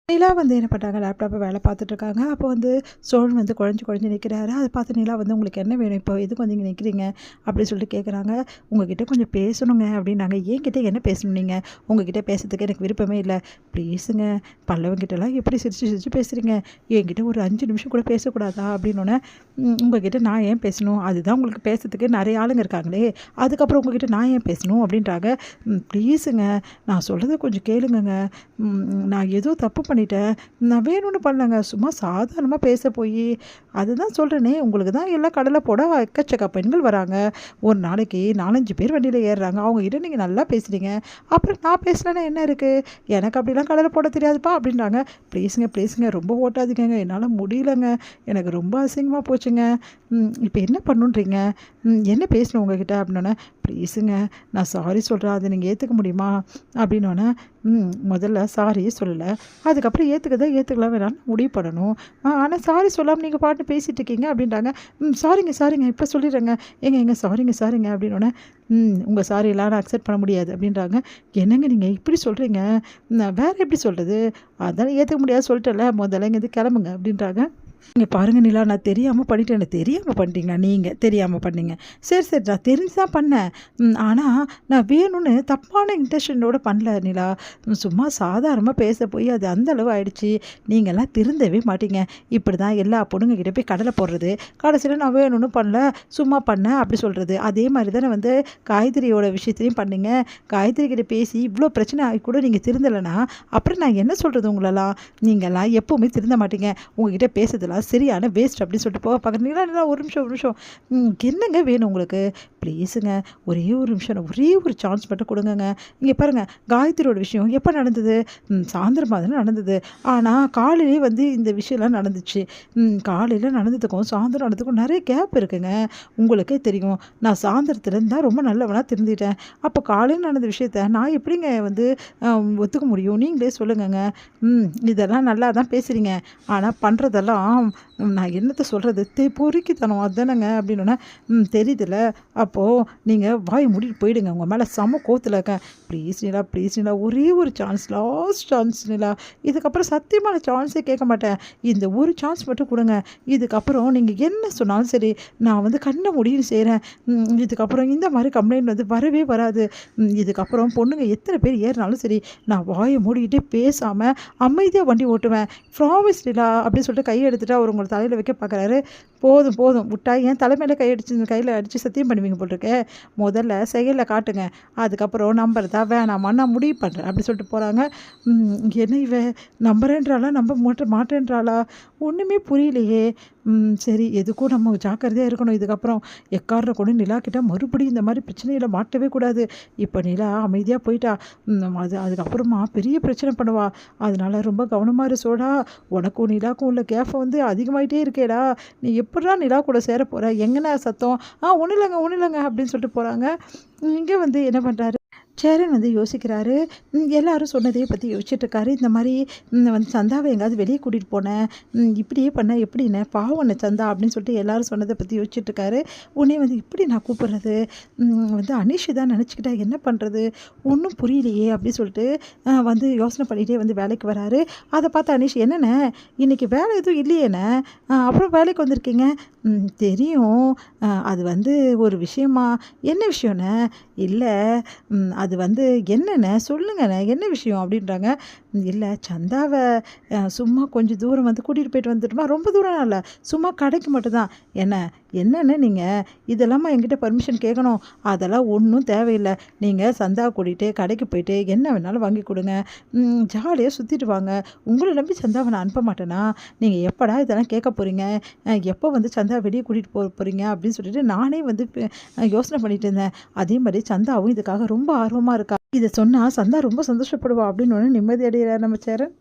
நிலா வந்து என்ன பண்ணுறாங்க, லேப்டாப்பை வேலை பார்த்துட்ருக்காங்க. அப்போ வந்து சோழன் வந்து குழஞ்சு குழஞ்சு நிற்கிறாரு. அதை பார்த்து நிலா வந்து உங்களுக்கு என்ன வேணும் இப்போ, எதுக்கு வந்து இங்கே நிற்கிறீங்க அப்படின்னு சொல்லிட்டு கேட்குறாங்க. உங்ககிட்ட கொஞ்சம் பேசணுங்க அப்படின்னாங்க. என்கிட்ட என்ன பேசணும் நீங்கள், உங்ககிட்ட பேசுறதுக்கு எனக்கு விருப்பமே இல்லை, ப்ளீஸுங்க. பல்லவங்கிட்டலாம் எப்படி சிரிச்சு சிரிச்சு பேசுகிறீங்க, என்கிட்ட ஒரு 5 நிமிஷம் கூட பேசக்கூடாதா அப்படின்னோடனே, உங்ககிட்ட நான் ஏன் பேசணும், அதுதான் உங்களுக்கு பேசுறதுக்கு நிறைய ஆளுங்க இருக்காங்களே, அதுக்கப்புறம் உங்ககிட்ட நான் ஏன் பேசணும் அப்படின்றாங்க. ப்ளீஸுங்க, நான் சொல்கிறத கொஞ்சம் கேளுங்கங்க. நான் ஏதோ தப்பு பண்ணிட்டேன், நான் வேணும்னு பண்ணலங்க, சும்மா சாதாரணமாக பேச போய், அதுதான் சொல்கிறேனே, உங்களுக்கு தான் எல்லாம் கடலை போட எக்கச்சக்க பெண்கள் வராங்க, ஒரு நாளைக்கு 4-5 பேர் வண்டியில் ஏறுறாங்க, அவங்ககிட்ட நீங்கள் நல்லா பேசுகிறீங்க, அப்புறம் நான் பேசலைன்னா என்ன இருக்குது, எனக்கு அப்படிலாம் கடலை போட தெரியாதுப்பா அப்படின்றாங்க. ப்ளீஸுங்க ப்ளீஸுங்க, ரொம்ப ஓட்டாதீங்க, என்னால் முடியலங்க, எனக்கு ரொம்ப அசிங்கமாக போச்சுங்க, இப்போ என்ன பண்ணுன்றீங்க, என்ன பேசணும் உங்ககிட்ட அப்படின்னோடனே, ப்ளீஸுங்க நான் சாரி சொல்கிறேன், அதை நீங்கள் ஏற்றுக்க முடியுமா அப்படின்னோடனே, முதல்ல சாரி சொல்லலை, அதுக்கப்புறம் ஏற்றுக்கலாம் வேணாலும் முடிவு பண்ணணும், ஆனால் சாரி சொல்லாமல் நீங்கள் பாட்டு பேசிகிட்டு இருக்கீங்க அப்படின்றாங்க. சாரிங்க இப்போ சொல்லிடுறேங்க, எங்க சாரிங்க அப்படின்னோடனே, உங்கள் சாரியெல்லாம் நான் அக்செப்ட் பண்ண முடியாது அப்படின்றாங்க. என்னங்க நீங்கள் இப்படி சொல்கிறீங்க, நான் வேறு எப்படி சொல்கிறது, அதெல்லாம் ஏற்றுக்க முடியாது சொல்லிட்டேன்ல, முதல்ல இங்கேருந்து கிளம்புங்க அப்படின்றாங்க. இங்கே பாருங்க நிலா, நான் தெரியாமல் பண்ணிட்டேன், தெரியாமல் பண்ணிட்டீங்களா, நீங்கள் தெரியாமல் பண்ணீங்க, சரி நான் தெரிஞ்சு தான் பண்ணேன், ஆனால் நான் வேணும்னு தப்பான இன்டென்ஷனோடு பண்ணல நிலா, சும்மா சாதாரணமாக பேச போய் அது அந்தளவு ஆயிடுச்சு, நீங்கள்லாம் திருந்தவே மாட்டீங்க, இப்படி தான் எல்லா பொண்ணுங்ககிட்ட போய் கடலை போடுறது, கடைசியில் நான் வேணும்னு பண்ணல சும்மா பண்ணேன் அப்படி சொல்கிறது. அதே மாதிரி தானே வந்து காயத்ரியோட விஷயத்துலையும் பண்ணீங்க, காயத்ரி கிட்ட பேசி இவ்வளோ பிரச்சனை ஆகி கூட நீங்கள் திருந்தலைன்னா அப்புறம் நான் என்ன சொல்கிறது, உங்களெல்லாம் நீங்கள்லாம் எப்போவுமே திருந்த மாட்டீங்க, உங்ககிட்ட பேசுறதுலாம் சரியான வேஸ்ட் அப்படின்னு சொல்லிட்டு போக பார்க்குறீங்களா. ஒரு நிமிஷம் என்னங்க வேணும் உங்களுக்கு, ப்ளீஸுங்க ஒரே ஒரு நிமிஷம், ஒரே ஒரு சான்ஸ் மட்டும் கொடுங்கங்க. இங்கே பாருங்கள், காயத்ரியோட விஷயம் எப்போ நடந்தது, சாயந்தரமாக தானே நடந்தது, ஆனால் காலையிலே வந்து இந்த விஷயம்லாம் நடந்துச்சு, காலையில் நடந்ததுக்கும் சாயந்தரம் நடந்ததுக்கும் நிறைய கேப் இருக்குங்க, உங்களுக்கே தெரியும், நான் சாயந்தரத்துலேருந்து தான் ரொம்ப நல்லவனாக திருந்திட்டேன், அப்போ காலையில் நடந்த விஷயத்த நான் எப்படிங்க வந்து ஒத்துக்க முடியும், நீங்களே சொல்லுங்கங்க. இதெல்லாம் நல்லா தான் பேசுகிறீங்க, ஆனால் பண்ணுறதெல்லாம் நான் என்னத்தை சொல்கிறது, பொறுக்கித்தனம் அதுதானேங்க அப்படின்னோடனே, தெரியுதுல்ல, அப்போது நீங்கள் வாய் மூடிட்டு போயிடுங்க, உங்கள் மேலே செம்ம கோவத்தில் இருக்கேன், ப்ளீஸ் நிலா ஒரே ஒரு சான்ஸ், லாஸ்ட் சான்ஸ் நிலா, இதுக்கப்புறம் சத்தியமான சான்ஸே கேட்க மாட்டேன், இந்த ஒரு சான்ஸ் மட்டும் கொடுங்க, இதுக்கப்புறம் நீங்கள் என்ன சொன்னாலும் சரி நான் வந்து கண்ணை முடின்னு செய்கிறேன், இதுக்கப்புறம் இந்த மாதிரி கம்ப்ளைண்ட் வந்து வரவே வராது, இதுக்கப்புறம் பொண்ணுங்க எத்தனை பேர் ஏறினாலும் சரி நான் வாயை மூடிக்கிட்டே பேசாமல் அமைதியாக வண்டி ஓட்டுவேன், ப்ராமிஸ் நிலா அப்படின்னு சொல்லிட்டு கையை எடுத்துகிட்டு அவர் உங்களை தலையில் வைக்க பார்க்குறாரு. போதும் விட்டா என் தலைமையில் கையில் அடித்து சத்தியம் பண்ணுவீங்க போட்டிருக்கேன், முதல்ல செயலில் காட்டுங்க, அதுக்கப்புறம் நம்புறதா வேணாமா நான் முடிவு பண்ணுறேன் அப்படி சொல்லிட்டு போகிறாங்க. என்ன இவ நம்புறேன்றாளா நம்ப மாட்டேன்றாளா ஒன்றுமே புரியலையே. சரி, எதுக்கும் நம்ம ஜாக்கிரதையாக இருக்கணும், இதுக்கப்புறம் எக்காரண கொண்டு நிலா கிட்ட மறுபடியும் இந்த மாதிரி பிரச்சனையில் மாட்டவே கூடாது. இப்போ நிலா அமைதியாக போயிட்டா, அதுக்கப்புறமா பெரிய பிரச்சனை பண்ணுவா, அதனால ரொம்ப கவனமாக இரு சோடா, உனக்கும் நிலாக்கும் உள்ள கேஃபை வந்து அதிகமாகிட்டே இருக்கேடா, நீ எப்படா நிலா கூட சேர போகிற, எங்கன்னா சத்தம், ஒன்றும் இல்லைங்க அப்படின்னு சொல்லிட்டு போகிறாங்க. இங்கே வந்து என்ன பண்ணுறாரு, சேரன் வந்து யோசிக்கிறாரு, எல்லாரும் சொன்னதையே பற்றி யோசிச்சுட்ருக்காரு, இந்த மாதிரி வந்து சந்தாவை எங்கேயாவது வெளியே கூட்டிகிட்டு போனேன், இப்படியே பண்ண எப்படின்னு பாவம் சந்தா அப்படின்னு சொல்லிட்டு எல்லாரும் சொன்னதை பற்றி யோசிச்சுட்ருக்காரு. உடனே வந்து இப்படி நான் கூப்பிட்றது வந்து அனீஷ் தான் நினச்சிக்கிட்டா என்ன பண்ணுறது, ஒன்றும் புரியலையே அப்படின்னு சொல்லிட்டு வந்து யோசனை பண்ணிகிட்டே வந்து வேலைக்கு வராரு. அதை பார்த்து அனீஷ், என்னென்ன இன்றைக்கி வேலை எதுவும் இல்லையேண்ணே, அப்புறம் வேலைக்கு வந்திருக்கீங்க, தெரியும், அது வந்து ஒரு விஷயமா, என்ன விஷயம்ண்ணே, இல்லை அது வந்து என்னென்ன சொல்லுங்கண்ணே என்ன விஷயம் அப்படின்றாங்க. இல்லை சந்தாவை சும்மா கொஞ்சம் தூரம் வந்து கூட்டிகிட்டு போயிட்டு வந்துட்டுமா, ரொம்ப தூரம் இல்லை, சும்மா கடைக்கு மட்டும்தான், என்னென்ன நீங்கள் இதெல்லாமா என்கிட்ட பர்மிஷன் கேட்கணும், அதெல்லாம் ஒன்றும் தேவையில்லை, நீங்கள் சந்தாவை கூட்டிகிட்டு கடைக்கு போயிட்டு என்ன வேணாலும் வாங்கி கொடுங்க, ஜாலியாக சுற்றிட்டு வாங்க, உங்களை நம்பி சந்தாவை நான் அனுப்ப மாட்டேனா, நீங்கள் எப்படா இதெல்லாம் கேட்க போகிறீங்க, எப்போ வந்து சந்தா வெளியே கூட்டிகிட்டு போகிறீங்க அப்படின்னு சொல்லிட்டு நானே வந்து யோசனை பண்ணிட்டு இருந்தேன். அதே மாதிரி சந்தாவும் இதுக்காக ரொம்ப ஆர்வமாக இருக்கா, இதை சொன்னால் சந்தா ரொம்ப சந்தோஷப்படுவா அப்படின்னு ஒன்று நிம்மதி அடைகிறார் நம்ம சேரன்.